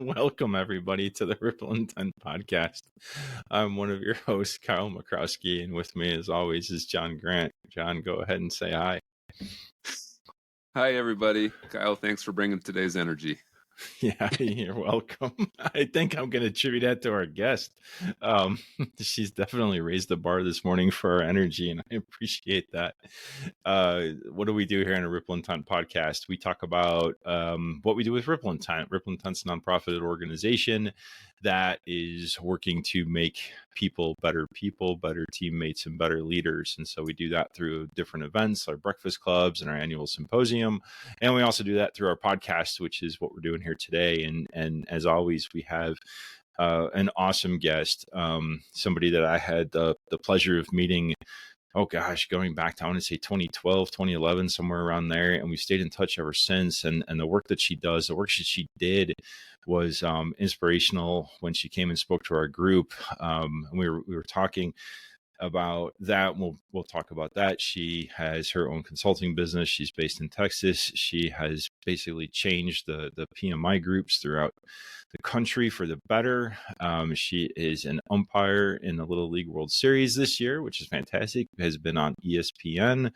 Welcome, everybody, to the Ripple Intent podcast. I'm one of your hosts, Kyle Makrowski, and with me, as always, is John Grant. John, go ahead and say hi. Hi, everybody. Kyle, thanks for bringing today's energy. Yeah, you're welcome. I think I'm going to attribute that to our guest. She's definitely raised the bar this morning for our energy, and I appreciate that. What do we do here in a Ripple Intent podcast? We talk about what we do with Ripple Intent. Ripple Intent's a nonprofit organization that is working to make people, better teammates, and better leaders. And so we do that through different events, our breakfast clubs and our annual symposium. And we also do that through our podcast, which is what we're doing here today. And as always, we have an awesome guest, somebody that I had the pleasure of meeting, going back to, I want to say 2012, 2011, somewhere around there. And we stayed in touch ever since. And the work that she does, the work that she did was inspirational when she came and spoke to our group. And we were talking about that. We'll talk about that. She has her own consulting business. She's based in Texas. She has basically changed the PMI groups throughout the country for the better. She is an umpire in the Little League World Series this year, which is fantastic. Has been on ESPN.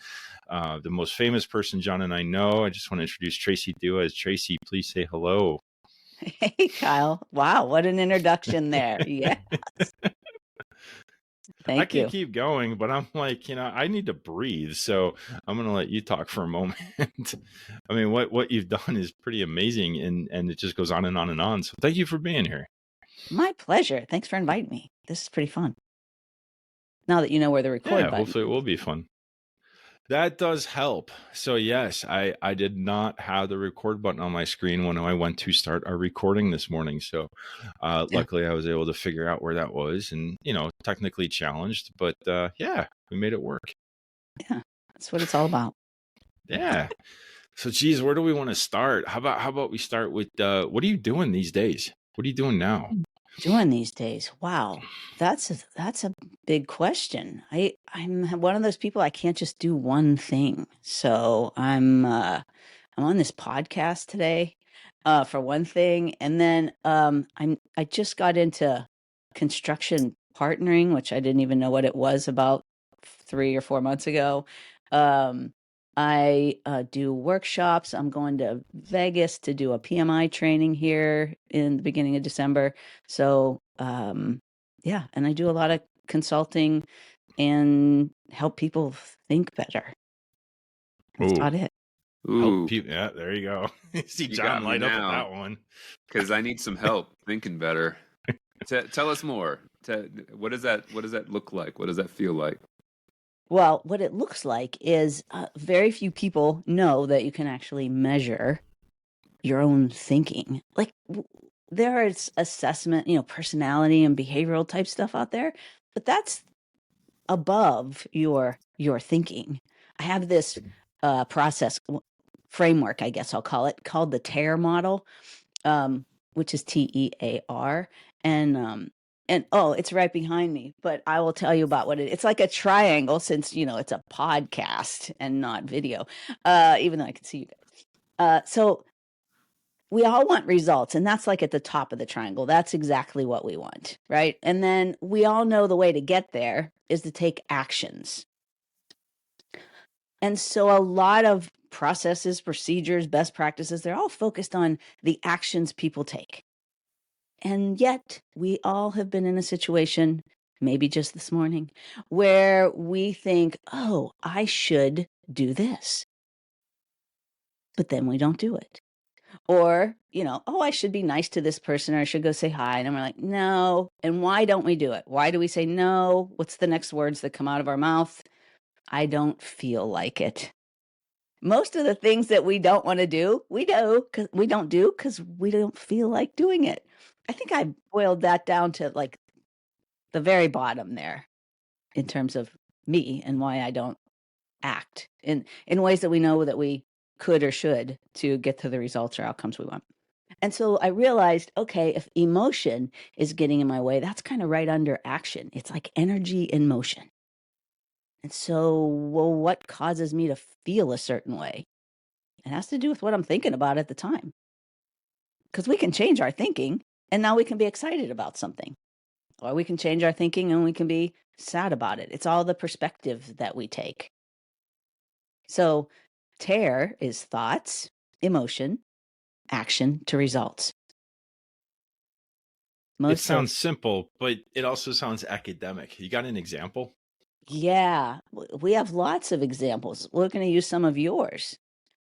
The most famous person John and I know. I just want to introduce Traci Duez. Traci, please say hello. Hey, Kyle. Wow, what an introduction there. Yes. Thank I can you. keep going, but I'm like, I need to breathe. So I'm going to let you talk for a moment. I mean, what you've done is pretty amazing, and it just goes on and on and on. So thank you for being here. My pleasure. Thanks for inviting me. This is pretty fun. Now that you know where the record button. Hopefully it will be fun. That does help. So yes, I did not have the record button on my screen when I went to start our recording this morning. So luckily I was able to figure out where that was, and, technically challenged, but we made it work. Yeah, that's what it's all about. Yeah. So geez, where do we want to start? How about we start with what are you doing these days? What are you doing now? Doing these days? Wow, that's a big question. I'm one of those people, I can't just do one thing. So I'm on this podcast today, for one thing, and then I just got into construction partnering, which I didn't even know what it was about 3 or 4 months ago. I do workshops. I'm going to Vegas to do a PMI training here in the beginning of December. So, and I do a lot of consulting and help people think better. That's about it. Ooh, Yeah, there you go. See You John got me light up now. at that one. because I need some help thinking better. Tell us more. What does that look like? What does that feel like? Well, what it looks like is very few people know that you can actually measure your own thinking. Like there is assessment, personality and behavioral type stuff out there, but that's above your thinking. I have this process framework, I guess I'll call it, called the TEAR model, which is TEAR, and it's right behind me, but I will tell you about what it's like a triangle, since it's a podcast and not video, even though I can see you guys. So we all want results, and that's like at the top of the triangle. That's exactly what we want, right? And then we all know the way to get there is to take actions. And so a lot of processes, procedures, best practices, they're all focused on the actions people take. And yet we all have been in a situation, maybe just this morning, where we think, oh, I should do this. But then we don't do it. Or, oh, I should be nice to this person, or I should go say hi. And we're like, no. And why don't we do it? Why do we say no? What's the next words that come out of our mouth? I don't feel like it. Most of the things that we don't want to do, we don't do because we don't feel like doing it. I think I boiled that down to like the very bottom there in terms of me and why I don't act in ways that we know that we could or should to get to the results or outcomes we want. And so I realized, okay, if emotion is getting in my way, that's kind of right under action. It's like energy in motion. And so, well, what causes me to feel a certain way? It has to do with what I'm thinking about at the time. because we can change our thinking and now we can be excited about something. Or we can change our thinking and we can be sad about it. It's all the perspective that we take. So tear is thoughts, emotion, action to results. It sounds simple, but it also sounds academic. You got an example? Yeah, we have lots of examples. We're going to use some of yours.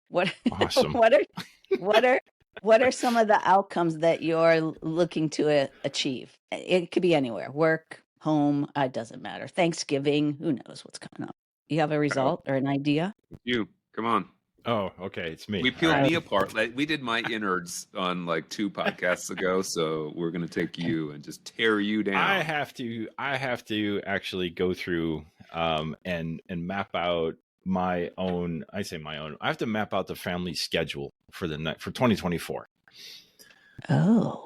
What Awesome. what are some of the outcomes that you're looking to achieve? It could be anywhere. Work, home, it doesn't matter. Thanksgiving, who knows what's coming up. You have a result or an idea? You, come on. Oh, okay. It's me. We peeled me apart. Like, we did my innards on like 2 podcasts ago, so we're gonna take you and just tear you down. I have to actually go through and map out my own. I say my own. I have to map out the family schedule for 2024. Oh.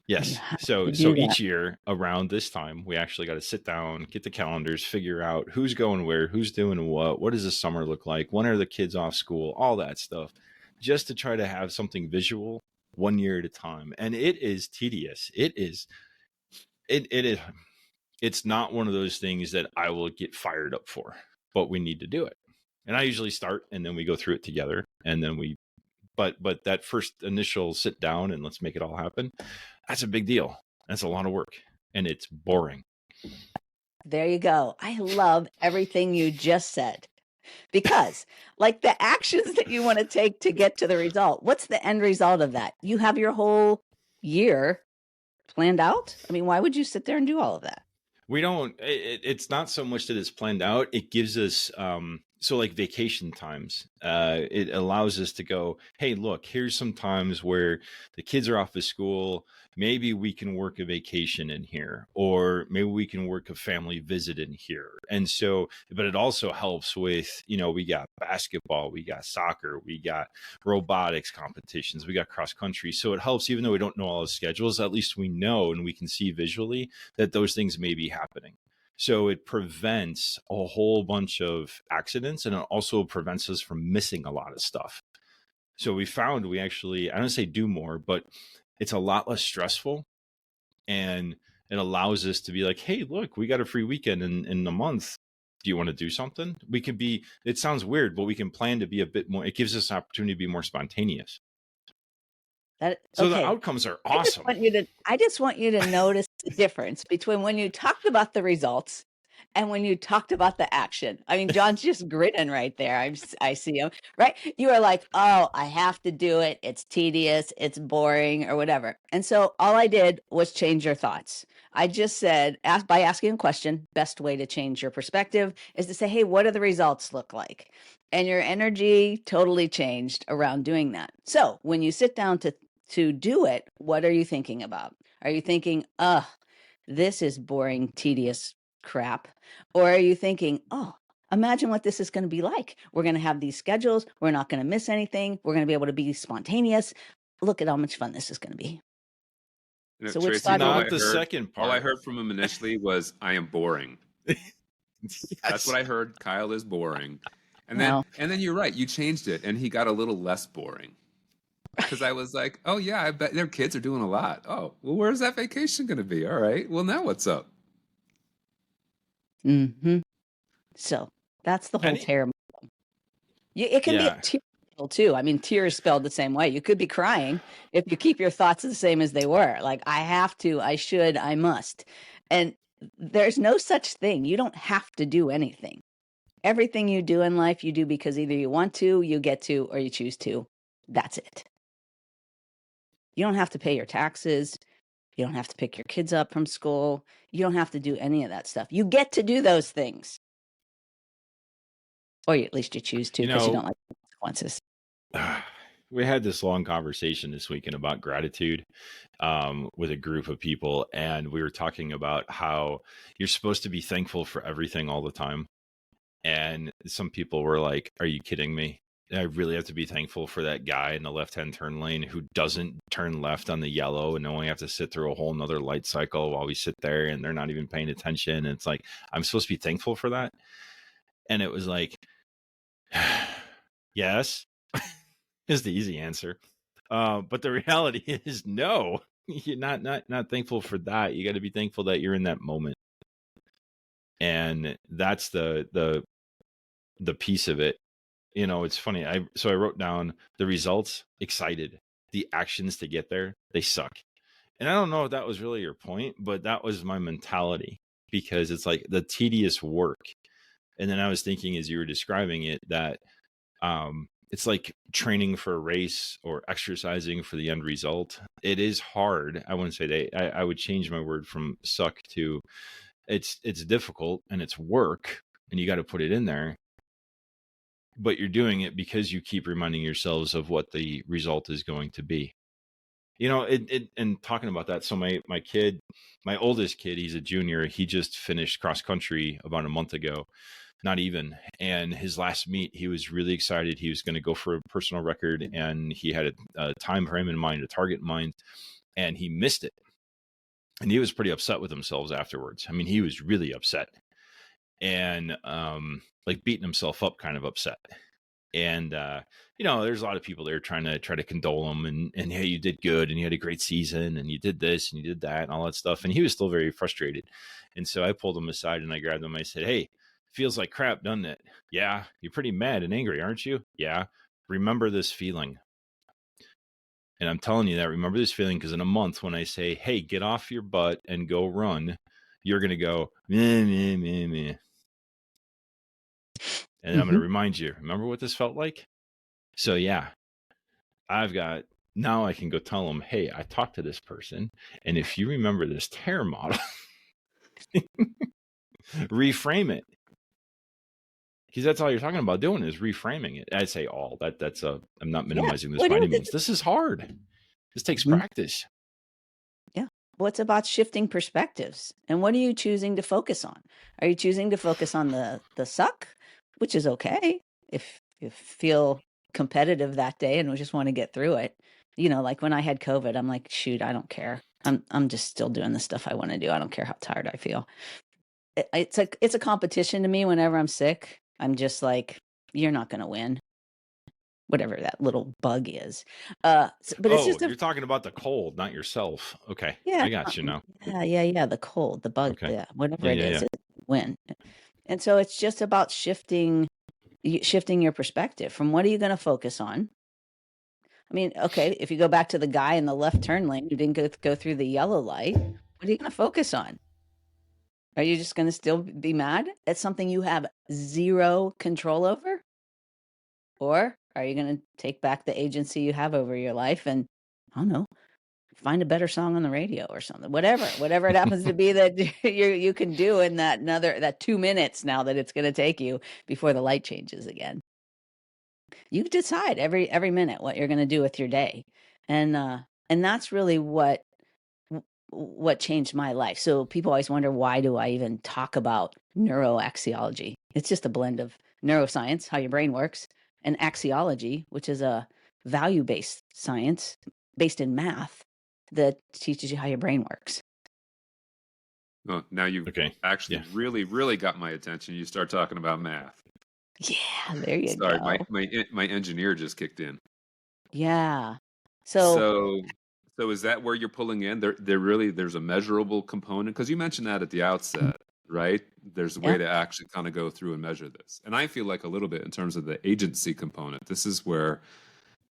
Yes. So each year around this time, we actually got to sit down, get the calendars, figure out who's going where, who's doing what does the summer look like, when are the kids off school, all that stuff, just to try to have something visual 1 year at a time. And it is tedious. It's not one of those things that I will get fired up for, but we need to do it. And I usually start and then we go through it together, and then but that first initial sit down and let's make it all happen, that's a big deal. That's a lot of work and it's boring. There you go. I love everything you just said, because like the actions that you want to take to get to the result, what's the end result of that? You have your whole year planned out. I mean, why would you sit there and do all of that? We don't, it's not so much that it's planned out. It gives us, so like vacation times, it allows us to go, hey, look, here's some times where the kids are off of school. Maybe we can work a vacation in here, or maybe we can work a family visit in here. And so, but it also helps with, we got basketball, we got soccer, we got robotics competitions, we got cross country. So it helps, even though we don't know all the schedules, at least we know and we can see visually that those things may be happening. So it prevents a whole bunch of accidents, and it also prevents us from missing a lot of stuff. So we found we actually, I don't say do more, but it's a lot less stressful, and it allows us to be like, hey, look, we got a free weekend in a month. Do you want to do something? We can be, it sounds weird, but we can plan to be a bit more, it gives us an opportunity to be more spontaneous. So the outcomes are awesome. I just want you to notice the difference between when you talked about the results and when you talked about the action. I mean, John's just grinning right there. I see him, right? You are like, oh, I have to do it. It's tedious. It's boring or whatever. And so all I did was change your thoughts. I just said, by asking a question, best way to change your perspective is to say, hey, what do the results look like? And your energy totally changed around doing that. So when you sit down to do it, what are you thinking about? Are you thinking, this is boring, tedious crap? Or are you thinking, oh, imagine what this is going to be like. We're going to have these schedules. We're not going to miss anything. We're going to be able to be spontaneous. Look at how much fun this is going to be. So which Traci, not the second part. All I heard from him initially was, I am boring. Yes. That's what I heard. Kyle is boring. And then you're right. You changed it, and he got a little less boring. Because I was like, oh, yeah, I bet their kids are doing a lot. Oh, well, where's that vacation going to be? All right. Well, now what's up? Mm-hmm. So that's the whole tear. It can be a tear too. I mean, tears spelled the same way. You could be crying if you keep your thoughts the same as they were. Like, I have to, I should, I must. And there's no such thing. You don't have to do anything. Everything you do in life, you do because either you want to, you get to, or you choose to. That's it. You don't have to pay your taxes. You don't have to pick your kids up from school. You don't have to do any of that stuff. You get to do those things. Or at least you choose to, because you don't like the consequences. We had this long conversation this weekend about gratitude with a group of people. And we were talking about how you're supposed to be thankful for everything all the time. And some people were like, are you kidding me? I really have to be thankful for that guy in the left-hand turn lane who doesn't turn left on the yellow, and only have to sit through a whole nother light cycle while we sit there and they're not even paying attention. And it's like, I'm supposed to be thankful for that. And it was like, yes, is the easy answer. But the reality is, no, you're not thankful for that. You got to be thankful that you're in that moment, and that's the piece of it. It's funny. I wrote down the results, excited. The actions to get there, they suck. And I don't know if that was really your point, but that was my mentality, because it's like the tedious work. And then I was thinking, as you were describing it, that it's like training for a race or exercising for the end result. It is hard. I wouldn't say I would change my word from suck to it's difficult, and it's work, and you got to put it in there. But you're doing it because you keep reminding yourselves of what the result is going to be. And talking about that, so my kid, my oldest kid, he's a junior. He just finished cross country about a month ago, not even. And his last meet, he was really excited. He was going to go for a personal record, and he had a time frame in mind, a target in mind, and he missed it. And he was pretty upset with himself afterwards. I mean, he was really upset, and like beating himself up, kind of upset. And there's a lot of people there trying to condole him, and hey, you did good, and you had a great season, and you did this and you did that and all that stuff. And he was still very frustrated. And so I pulled him aside and I grabbed him. I said, "Hey, feels like crap, doesn't it? Yeah, you're pretty mad and angry, aren't you? Yeah. Remember this feeling." And I'm telling you that, remember this feeling, because in a month, when I say, "Hey, get off your butt and go run," you're going to go, meh, meh, meh, meh. And I'm going to remind you, remember what this felt like? So yeah, now I can go tell them, "Hey, I talked to this person, and if you remember this tear model," reframe it. Because that's all you're talking about doing, is reframing it. I say all that's I'm not minimizing this by any means. This is hard. This takes practice. Yeah. Well, it's about shifting perspectives. And what are you choosing to focus on? Are you choosing to focus on the suck, which is okay if you feel competitive that day and we just want to get through it? Like when I had COVID, I'm like, shoot, I don't care. I'm just still doing the stuff I want to do. I don't care how tired I feel. It's a competition to me whenever I'm sick. I'm just like, you're not going to win. Whatever that little bug is. But it's just you're talking about the cold, not yourself. Okay. Yeah. I got you now. Yeah. The cold, the bug, Okay. whatever it is, win. And so it's just about shifting your perspective from what are you going to focus on? I mean, okay, if you go back to the guy in the left turn lane who didn't go through the yellow light, what are you going to focus on? Are you just going to still be mad at something you have zero control over? Or are you going to take back the agency you have over your life and, I don't know, find a better song on the radio or something, whatever it happens to be that you can do in that 2 minutes now that it's going to take you before the light changes again. You decide every minute what you're going to do with your day. And that's really what changed my life. So people always wonder, why do I even talk about neuroaxiology? It's just a blend of neuroscience, how your brain works, and axiology, which is a value-based science based in math that teaches you how your brain works. Oh, now you've actually really, really got my attention. You start talking about math. Yeah, there you go. Sorry, my engineer just kicked in. Yeah. So is that where you're pulling in? There's a measurable component, because you mentioned that at the outset, right? There's a way to actually kind of go through and measure this. And I feel like a little bit in terms of the agency component, this is where,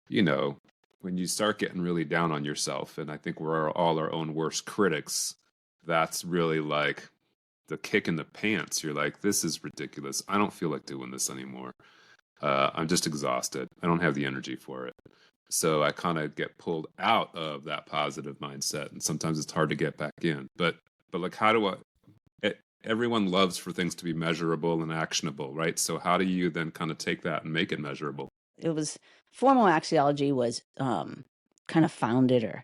when you start getting really down on yourself, and I think we're all our own worst critics, that's really like the kick in the pants. You're like, this is ridiculous. I don't feel like doing this anymore. I'm just exhausted. I don't have the energy for it. So I kind of get pulled out of that positive mindset, and sometimes it's hard to get back in. But like, how do everyone loves for things to be measurable and actionable, right? So how do you then kind of take that and make it measurable? It was formal axiology was kind of founded or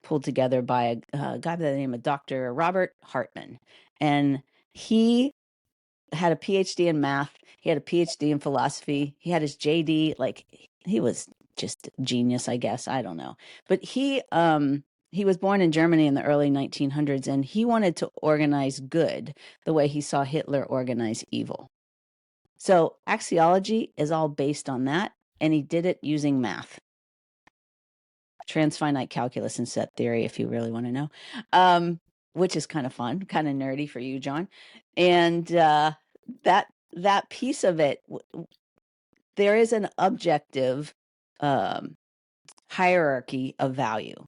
pulled together by a guy by the name of Dr. Robert Hartman. And he had a PhD in math. He had a PhD in philosophy. He had his JD. Like, he was just genius, I guess. I don't know. But he was born in Germany in the early 1900s, and he wanted to organize good the way he saw Hitler organize evil. So axiology is all based on that, and he did it using math. transfinite calculus and set theory, if you really want to know, which is kind of fun, kind of nerdy for you, Jon. And that piece of it, there is an objective hierarchy of value.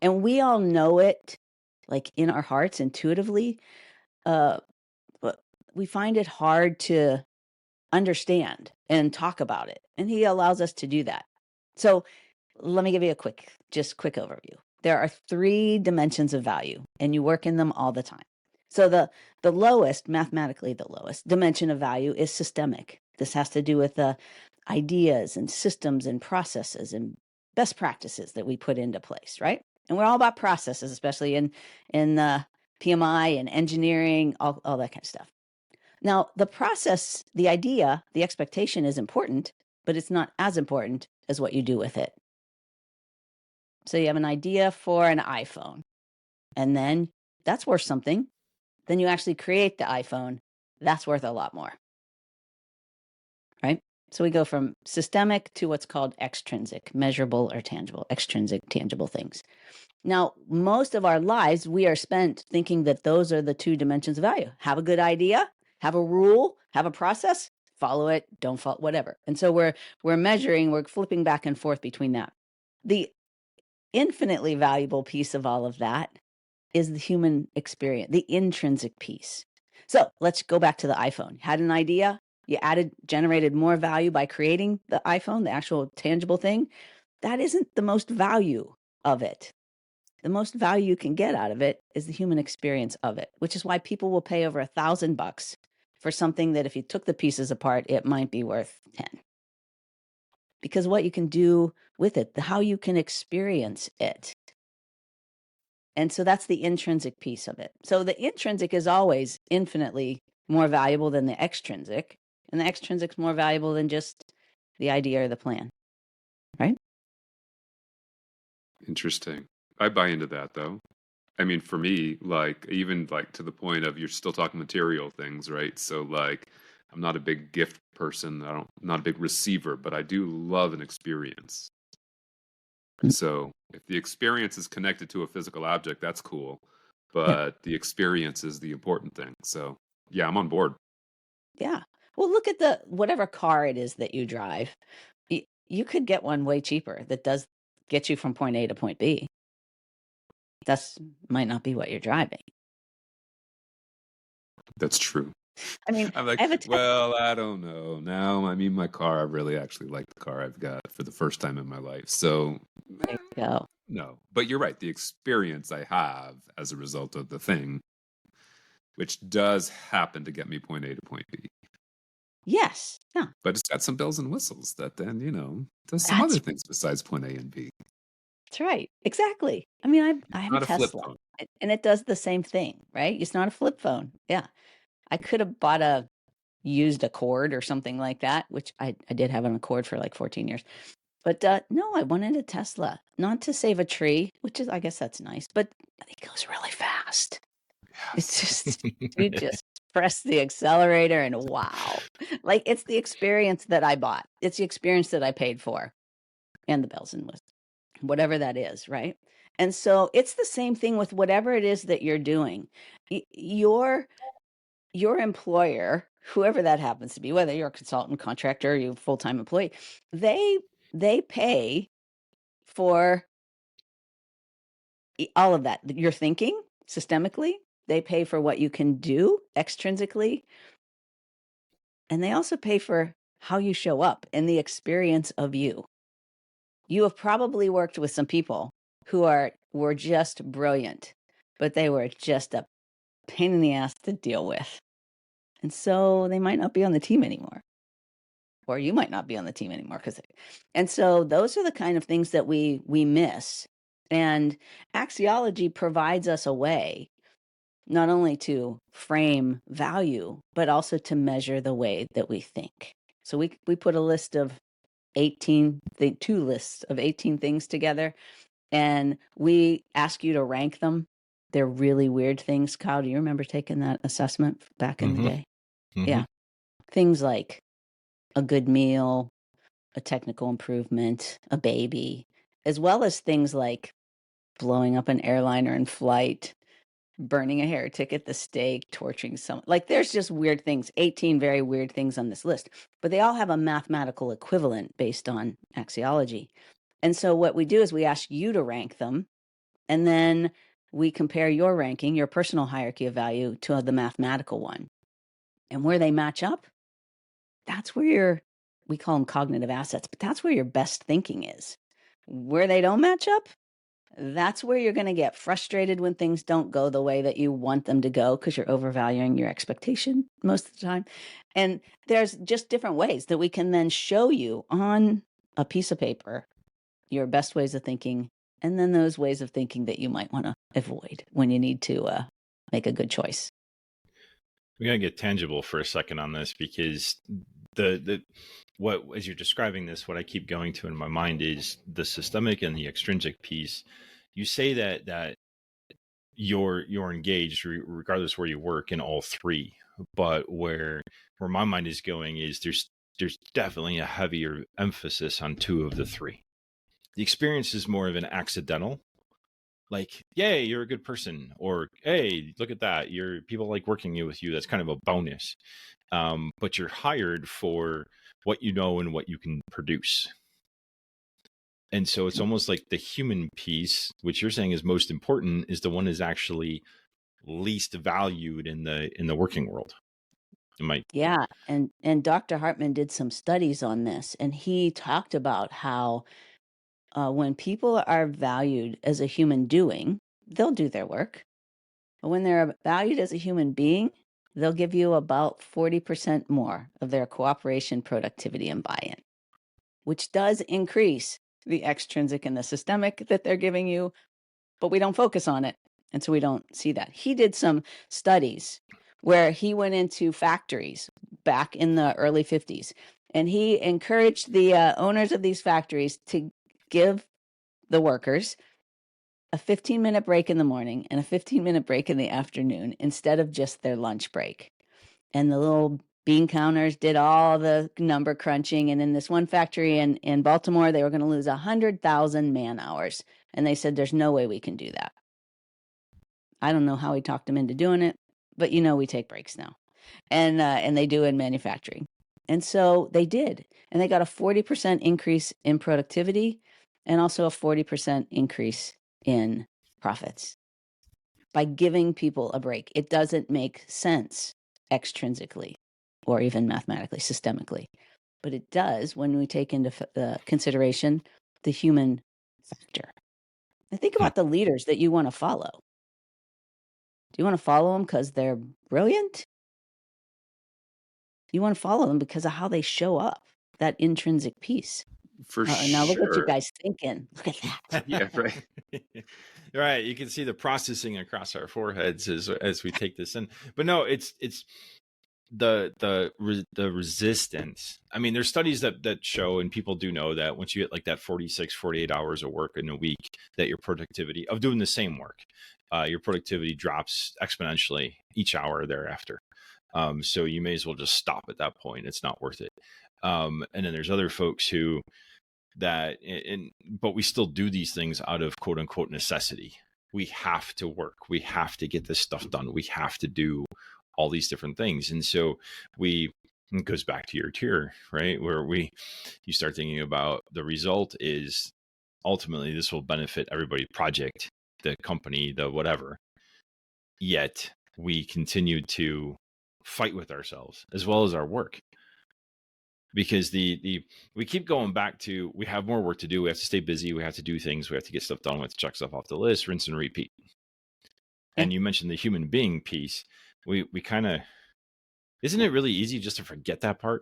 And we all know it, like in our hearts intuitively, but we find it hard to understand and talk about it. And he allows us to do that. So let me give you a quick overview. There are 3 dimensions of value, and you work in them all the time. So the lowest, mathematically the lowest dimension of value is systemic. This has to do with the ideas and systems and processes and best practices that we put into place, right? And we're all about processes, especially in PMI and engineering, all that kind of stuff. Now, the process, the idea, the expectation is important, but it's not as important as what you do with it. So you have an idea for an iPhone, and then that's worth something. Then you actually create the iPhone. That's worth a lot more, right? So we go from systemic to what's called extrinsic, measurable or tangible, extrinsic, tangible things. Now, most of our lives, we are spent thinking that those are the 2 dimensions of value. Have a good idea, have a rule, have a process, follow it, don't follow, whatever. And so we're measuring, we're flipping back and forth between that. The infinitely valuable piece of all of that is the human experience, the intrinsic piece. So let's go back to the iPhone. Had an idea, you generated more value by creating the iPhone, the actual tangible thing. That isn't the most value of it. The most value you can get out of it is the human experience of it, which is why people will pay over $1,000 for something that if you took the pieces apart, it might be worth 10. Because what you can do with it, how you can experience it. And so that's the intrinsic piece of it. So the intrinsic is always infinitely more valuable than the extrinsic, and the extrinsic is more valuable than just the idea or the plan, right? Interesting. I buy into that, though. I mean, for me, like, even like to the point of you're still talking material things, right? So, like, I'm not a big gift person. I'm not a big receiver, but I do love an experience. So, if the experience is connected to a physical object, that's cool. But the experience is the important thing. So, yeah, I'm on board. Yeah. Well, look at whatever car it is that you drive. You could get one way cheaper that does get you from point A to point B. That's might not be what you're driving. That's true. I mean, I'm like, well, I don't know. Now, I mean, my car, I really actually like the car I've got for the first time in my life. So, there you go. No, but you're right. The experience I have as a result of the thing, which does happen to get me point A to point B. Yes. Yeah. But it's got some bells and whistles that then, does some other things besides point A and B. That's right. Exactly. I mean, I have a Tesla, and it does the same thing, right? It's not a flip phone. Yeah. I could have bought used Accord or something like that, which I did have an Accord for like 14 years. But no, I wanted a Tesla, not to save a tree, which is, I guess that's nice, but it goes really fast. Yes. It's just, you just press the accelerator and wow. Like, it's the experience that I bought. It's the experience that I paid for, and the bells and whistles, whatever that is, right? And so it's the same thing with whatever it is that you're doing. Your employer, whoever that happens to be, whether you're a consultant, contractor, or you're a full-time employee, they pay for all of that. You're thinking systemically, they pay for what you can do extrinsically, and they also pay for how you show up and the experience of you. You have probably worked with some people who were just brilliant, but they were just a pain in the ass to deal with. And so they might not be on the team anymore. Or you might not be on the team anymore. And so those are the kind of things that we miss. And axiology provides us a way not only to frame value, but also to measure the way that we think. So we put a list of 2 lists of 18 things together, and we ask you to rank them. They're really weird things. Kyle, do you remember taking that assessment back in the day? Mm-hmm. Yeah. Things like a good meal, a technical improvement, a baby, as well as things like blowing up an airliner in flight, burning a heretic at the stake, torturing someone. Like there's just weird things, 18 very weird things on this list, but they all have a mathematical equivalent based on axiology. And so what we do is we ask you to rank them, and then we compare your ranking, your personal hierarchy of value, to the mathematical one. And where they match up, that's where we call them cognitive assets, but that's where your best thinking is. Where they don't match up, that's where you're going to get frustrated when things don't go the way that you want them to go because you're overvaluing your expectation most of the time. And there's just different ways that we can then show you on a piece of paper your best ways of thinking, and then those ways of thinking that you might want to avoid when you need to make a good choice. We gotta get tangible for a second on this, because what, as you're describing this, what I keep going to in my mind is the systemic and the extrinsic piece. You say that you're engaged regardless where you work in all three, but where my mind is going is there's definitely a heavier emphasis on two of the three. The experience is more of an accidental, like, yay, you're a good person, or hey, look at that, people like working with you. That's kind of a bonus. But you're hired for what you know and what you can produce. And so it's almost like the human piece, which you're saying is most important, is the one is actually least valued in the working world. Yeah, and Dr. Hartman did some studies on this, and he talked about how when people are valued as a human doing, they'll do their work. But when they're valued as a human being, they'll give you about 40% more of their cooperation, productivity, and buy-in, which does increase the extrinsic and the systemic that they're giving you, but we don't focus on it. And so we don't see that. He did some studies where he went into factories back in the early 50s, and he encouraged the owners of these factories to give the workers a 15-minute break in the morning and a 15-minute break in the afternoon instead of just their lunch break. And the little bean counters did all the number crunching. And in this one factory in Baltimore, they were going to lose 100,000 man hours. And they said, there's no way we can do that. I don't know how he talked them into doing it, but we take breaks now. And they do in manufacturing. And so they did. And they got a 40% increase in productivity and also a 40% increase in profits by giving people a break. It doesn't make sense extrinsically or even mathematically, systemically, but it does when we take into consideration the human factor. And think about the leaders that you want to follow. Do you want to follow them because they're brilliant? You want to follow them because of how they show up, that intrinsic piece. For sure. Now look what you guys thinking. Look at that. Yeah, right. Right. You can see the processing across our foreheads as we take this in. But no, it's the resistance. I mean, there's studies that show, and people do know, that once you get like that 46, 48 hours of work in a week, that your productivity of doing the same work, your productivity drops exponentially each hour thereafter. So you may as well just stop at that point. It's not worth it. And then there's other folks who but we still do these things out of quote unquote necessity. We have to work. We have to get this stuff done. We have to do all these different things. And so it goes back to your tier, right? Where you start thinking about the result is ultimately this will benefit everybody, project, the company, the whatever. Yet we continue to fight with ourselves as well as our work. Because we keep going back to, we have more work to do. We have to stay busy. We have to do things. We have to get stuff done. We have to check stuff off the list, rinse and repeat. And you mentioned the human being piece. We kind of, isn't it really easy just to forget that part?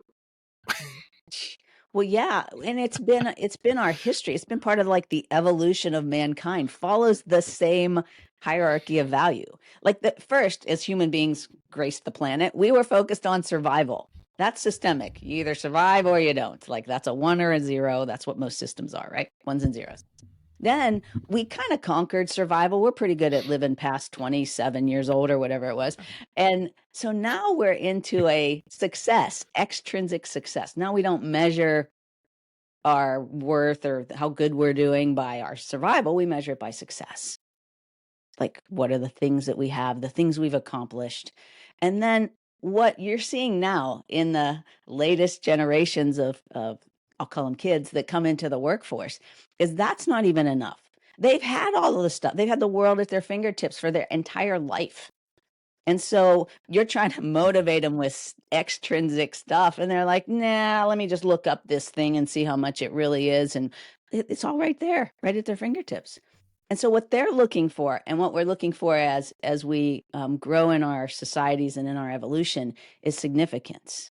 Well, yeah. And it's been our history. It's been part of like the evolution of mankind, follows the same hierarchy of value. Like first, as human beings graced the planet, we were focused on survival. That's systemic. You either survive or you don't. Like that's a 1 or a 0. That's what most systems are, right? 1s and 0s. Then we kind of conquered survival. We're pretty good at living past 27 years old or whatever it was. And so now we're into a success, extrinsic success. Now we don't measure our worth or how good we're doing by our survival. We measure it by success. Like, what are the things that we have, the things we've accomplished? And then what you're seeing now in the latest generations of I'll call them kids that come into the workforce is that's not even enough. They've had all of the stuff. They've had the world at their fingertips for their entire life. And so you're trying to motivate them with extrinsic stuff. And they're like, nah, let me just look up this thing and see how much it really is. And it's all right there, right at their fingertips. And so what they're looking for and what we're looking for as we grow in our societies and in our evolution is significance.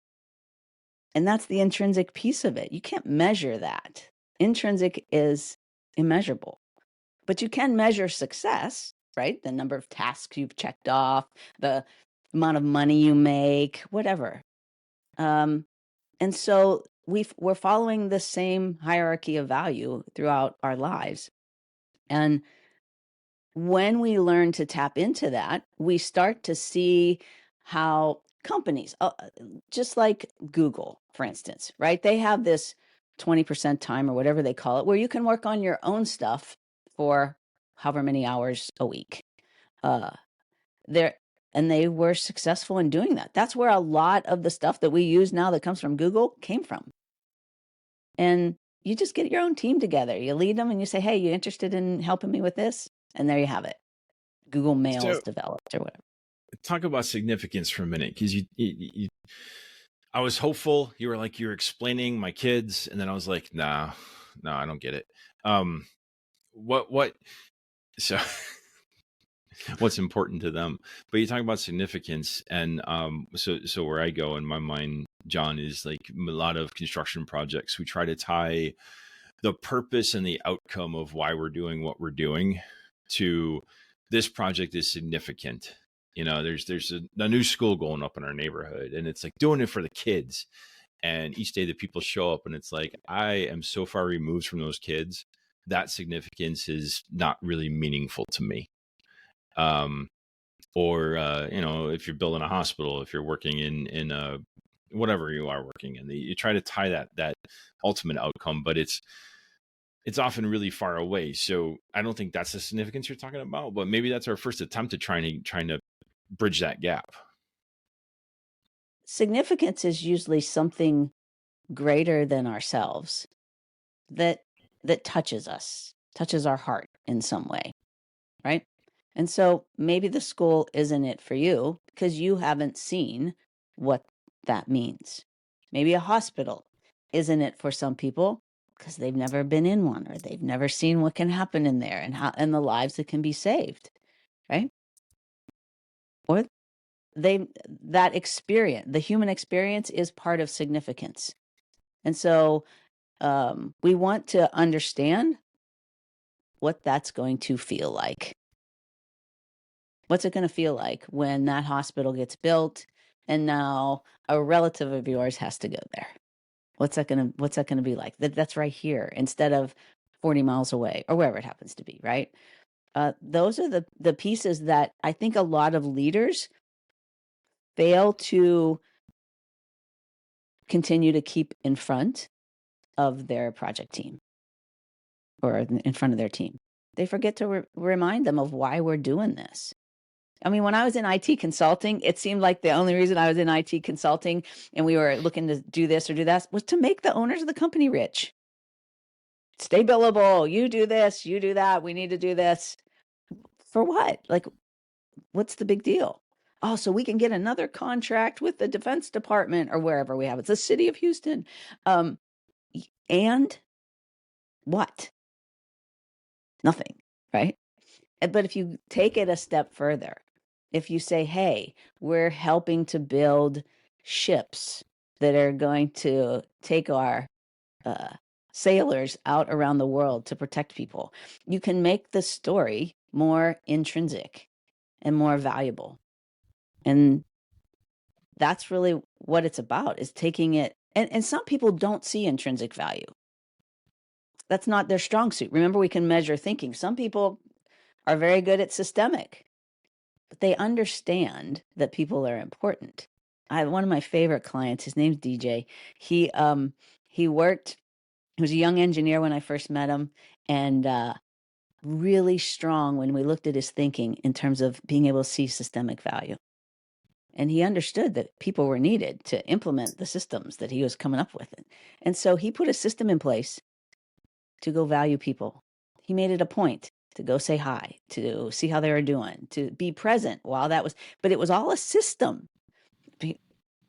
And that's the intrinsic piece of it. You can't measure that. Intrinsic is immeasurable, but you can measure success, right? The number of tasks you've checked off, the amount of money you make, whatever. And so we're following the same hierarchy of value throughout our lives. And when we learn to tap into that, we start to see how companies, just like Google, for instance, right? They have this 20% time or whatever they call it, where you can work on your own stuff for however many hours a week. And they were successful in doing that. That's where a lot of the stuff that we use now that comes from Google came from. And you just get your own team together. You lead them and you say, hey, you interested in helping me with this? And there you have it. Google Mail is developed or whatever. Talk about significance for a minute, because you I was hopeful. You were like, you're explaining my kids, and then I was like, no, I don't get it. What? So, what's important to them? But you talk about significance, and so where I go in my mind, Jon, is like a lot of construction projects. We try to tie the purpose and the outcome of why we're doing what we're doing to this project is significant. You know, there's a new school going up in our neighborhood, and it's like doing it for the kids. And each day that people show up, and it's like, I am so far removed from those kids, that significance is not really meaningful to me. Or if you're building a hospital, if you're working in whatever you are working in, you try to tie that ultimate outcome, but it's often really far away. So I don't think that's the significance you're talking about, but maybe that's our first attempt at trying to bridge that gap. Significance is usually something greater than ourselves that touches us, touches our heart in some way, right? And so maybe the school isn't it for you because you haven't seen what that means. Maybe a hospital isn't it for some people because they've never been in one or they've never seen what can happen in there and the lives that can be saved, right? Or that experience, the human experience is part of significance. And so we want to understand what that's going to feel like. What's it going to feel like when that hospital gets built and now a relative of yours has to go there? What's that going to be like? That's right here instead of 40 miles away or wherever it happens to be, right? Those are the pieces that I think a lot of leaders fail to continue to keep in front of their project team or in front of their team. They forget to remind them of why we're doing this. I mean, when I was in IT consulting, it seemed like the only reason I was in IT consulting and we were looking to do this or do that was to make the owners of the company rich. Stay billable. You do this, you do that. We need to do this. For what? Like, what's the big deal? Oh, so we can get another contract with the Defense Department or wherever we have it. It's the city of Houston. And what? Nothing, right? But if you take it a step further, if you say, hey, we're helping to build ships that are going to take our sailors out around the world to protect people, you can make the story more intrinsic and more valuable. And that's really what it's about, is taking it. And some people don't see intrinsic value. That's not their strong suit. Remember, we can measure thinking. Some people are very good at systemic, but they understand that people are important. I have one of my favorite clients. His name's DJ. He worked He was a young engineer when I first met him, and really strong when we looked at his thinking in terms of being able to see systemic value. And he understood that people were needed to implement the systems that he was coming up with. And so he put a system in place to go value people. He made it a point to go say hi, to see how they were doing, to be present while that was, but it was all a system.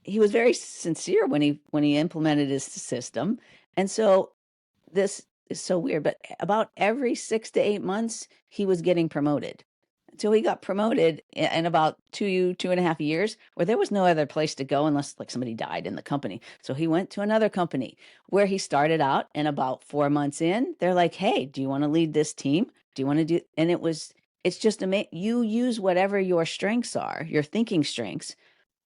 He was very sincere when he implemented his system. And so this is so weird, but about every 6 to 8 months, he was getting promoted. Until he got promoted in about 2.5 years, where there was no other place to go unless like somebody died in the company. So he went to another company where he started out, and about 4 months in, they're like, hey, do you want to lead this team? Do you want to do? And it's just amazing. You use whatever your strengths are, your thinking strengths,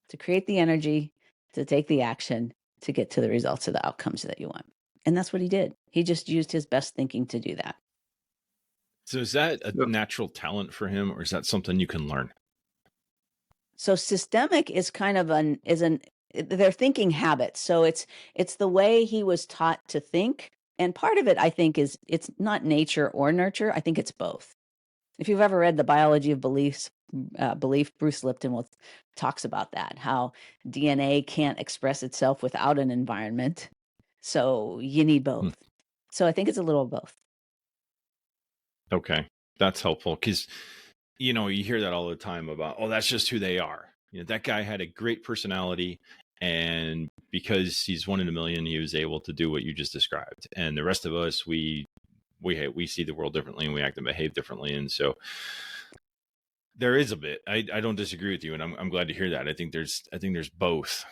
to create the energy, to take the action, to get to the results of the outcomes that you want. And that's what he did. He just used his best thinking to do that. So is that a natural talent for him, or is that something you can learn? So systemic is kind of they're thinking habits. So it's the way he was taught to think. And part of it, I think, is it's not nature or nurture. I think it's both. If you've ever read The Biology of Belief, Bruce Lipton talks about that, how DNA can't express itself without an environment. So you need both. So I think it's a little of both. Okay, that's helpful, because you hear that all the time about, oh, that's just who they are. That guy had a great personality, and because he's one in a million, he was able to do what you just described. And the rest of us, we see the world differently, and we act and behave differently. And so there is a bit. I don't disagree with you, and I'm glad to hear that. I think there's both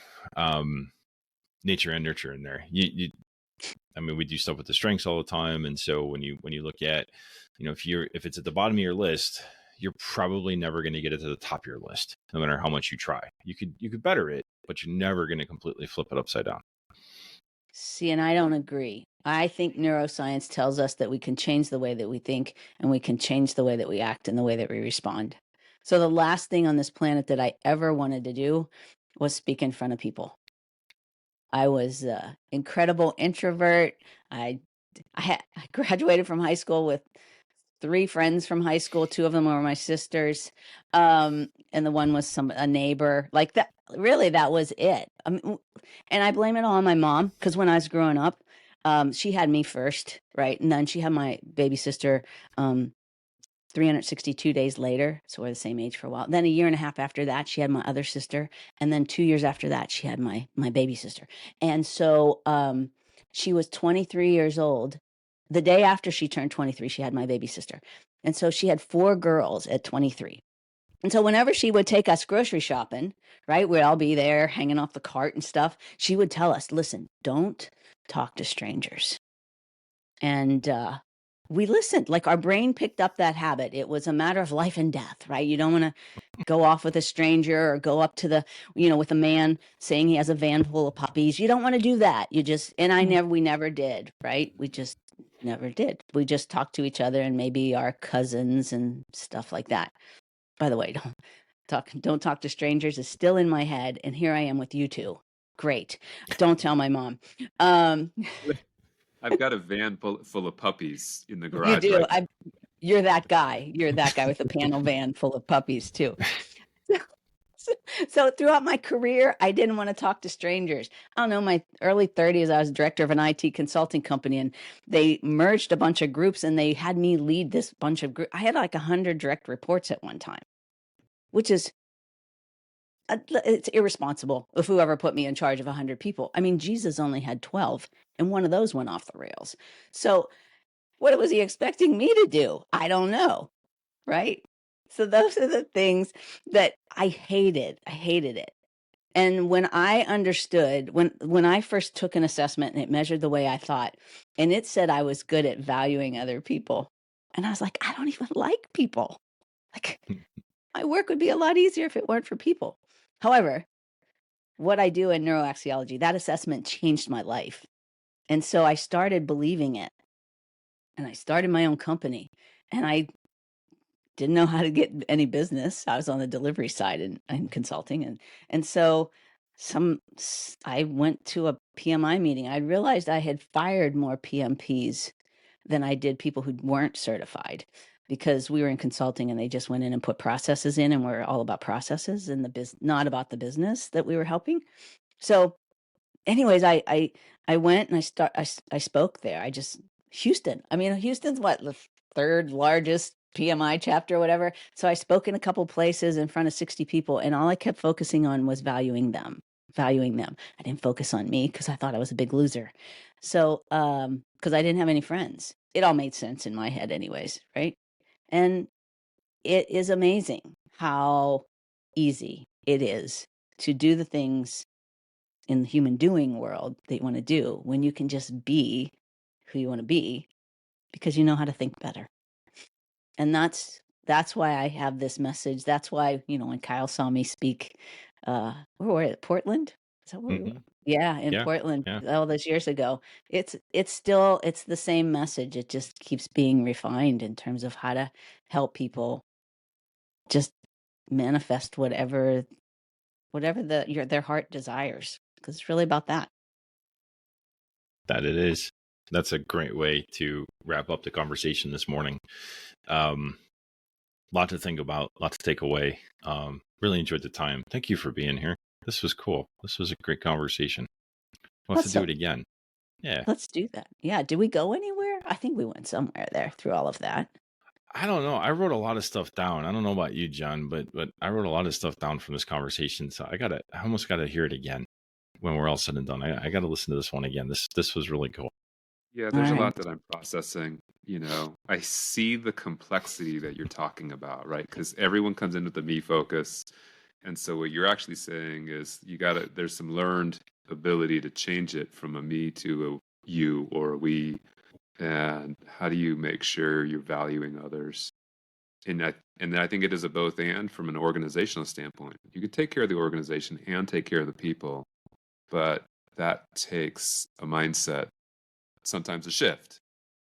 nature and nurture in there. We do stuff with the strengths all the time, and so when you look at, if it's at the bottom of your list, you're probably never going to get it to the top of your list, no matter how much you try. You could better it, but you're never going to completely flip it upside down. See, and I don't agree. I think neuroscience tells us that we can change the way that we think, and we can change the way that we act and the way that we respond. So the last thing on this planet that I ever wanted to do was speak in front of people. I was an incredible introvert. I graduated from high school with 3 friends from high school. 2 of them were my sisters, and the one was a neighbor. Like that, really, that was it. And I blame it all on my mom, because when I was growing up, she had me first, right? And then she had my baby sister 362 days later, so we're the same age for a while. Then 1.5 years after that, she had my other sister, and then 2 years after that, she had my baby sister. And so she was 23 years old. The day after she turned 23, she had my baby sister. And so she had 4 girls at 23. And so whenever she would take us grocery shopping, right, we'd all be there hanging off the cart and stuff, she would tell us, listen, don't talk to strangers. And we listened. Like, our brain picked up that habit. It was a matter of life and death, right? You don't want to go off with a stranger or go up to with a man saying he has a van full of puppies. You don't want to do that. We never did, right? We just never did. We just talked to each other and maybe our cousins and stuff like that. By the way, don't talk to strangers is still in my head, and here I am with you two. Great. Don't tell my mom. I've got a van full of puppies in the garage. You do. Right? You're that guy. You're that guy with a panel van full of puppies too. So throughout my career, I didn't want to talk to strangers. I don't know, my early 30s, I was director of an IT consulting company, and they merged a bunch of groups, and they had me lead this bunch of groups. I had like 100 direct reports at one time, which is it's irresponsible of whoever put me in charge of 100 people. I mean, Jesus only had 12, and one of those went off the rails. So what was he expecting me to do? I don't know, right? So those are the things that I hated. I hated it. And when I understood, when I first took an assessment and it measured the way I thought, and it said I was good at valuing other people, and I was like, I don't even like people. Like, my work would be a lot easier if it weren't for people. However, what I do in neuroaxiology, that assessment changed my life. And so I started believing it. And I started my own company. And I didn't know how to get any business. I was on the delivery side and consulting. And so I went to a PMI meeting. I realized I had fired more PMPs than I did people who weren't certified, because we were in consulting and they just went in and put processes in, and we're all about processes and not about the business that we were helping. So anyways, I went and I spoke there. Houston. I mean, Houston's what, the third largest PMI chapter or whatever. So I spoke in a couple places in front of 60 people, and all I kept focusing on was valuing them. I didn't focus on me because I thought I was a big loser. So, because I didn't have any friends. It all made sense in my head anyways, right? And it is amazing how easy it is to do the things in the human doing world that you want to do when you can just be who you want to be, because you know how to think better. And that's why I have this message. That's why, when Kyle saw me speak, where were it? Portland? Is that where we were? Yeah, in Portland all those years ago. It's the same message. It just keeps being refined in terms of how to help people just manifest whatever their heart desires, because it's really about that. That it is. That's a great way to wrap up the conversation this morning. Lot to think about, lot to take away. Really enjoyed the time. Thank you for being here. This was cool. This was a great conversation. We'll have to do it again. Yeah. Let's do that. Yeah. Did we go anywhere? I think we went somewhere there through all of that. I don't know. I wrote a lot of stuff down. I don't know about you, John, but I wrote a lot of stuff down from this conversation. So I almost gotta hear it again when we're all said and done. I gotta listen to this one again. This was really cool. Yeah, there's a lot that I'm processing. I see the complexity that you're talking about, right? Because everyone comes in with the me focus. And so what you're actually saying is there's some learned ability to change it from a me to a you or a we. And how do you make sure you're valuing others? And I think it is a both and from an organizational standpoint. You could take care of the organization and take care of the people, but that takes a mindset, sometimes a shift.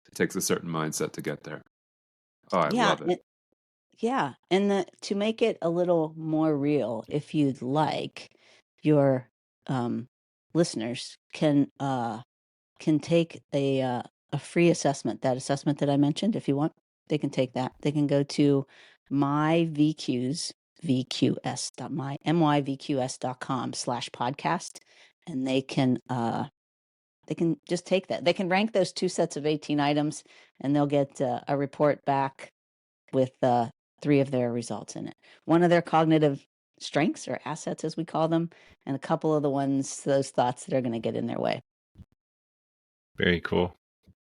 It takes a certain mindset to get there. Oh, I love it. Yeah. And to make it a little more real, if you'd like, your listeners can take a free assessment, that assessment that I mentioned. If you want, they can take that. They can go to myvqs.com/podcast, and they can just take that. They can rank those 2 sets of 18 items, and they'll get a report back with 3 of their results in it. One of their cognitive strengths or assets, as we call them, and a couple of those thoughts that are going to get in their way. Very cool.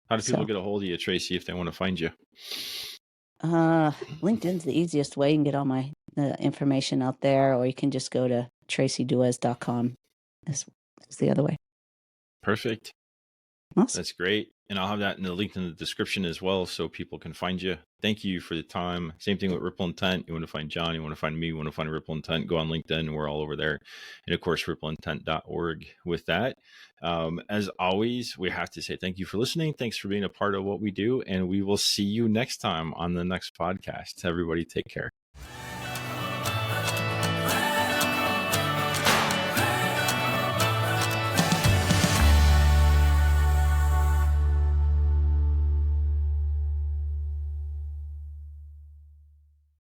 How do people get a hold of you, Traci, if they want to find you? LinkedIn's the easiest way. You can get all my information out there, or you can just go to traciduez.com. Is the other way. Perfect. Awesome. That's great. And I'll have that in the link in the description as well, so people can find you. Thank you for the time. Same thing with Ripple Intent. You want to find John, you want to find me, you want to find Ripple Intent, go on LinkedIn. We're all over there. And of course, rippleintent.org with that. As always, we have to say thank you for listening. Thanks for being a part of what we do. And we will see you next time on the next podcast. Everybody take care.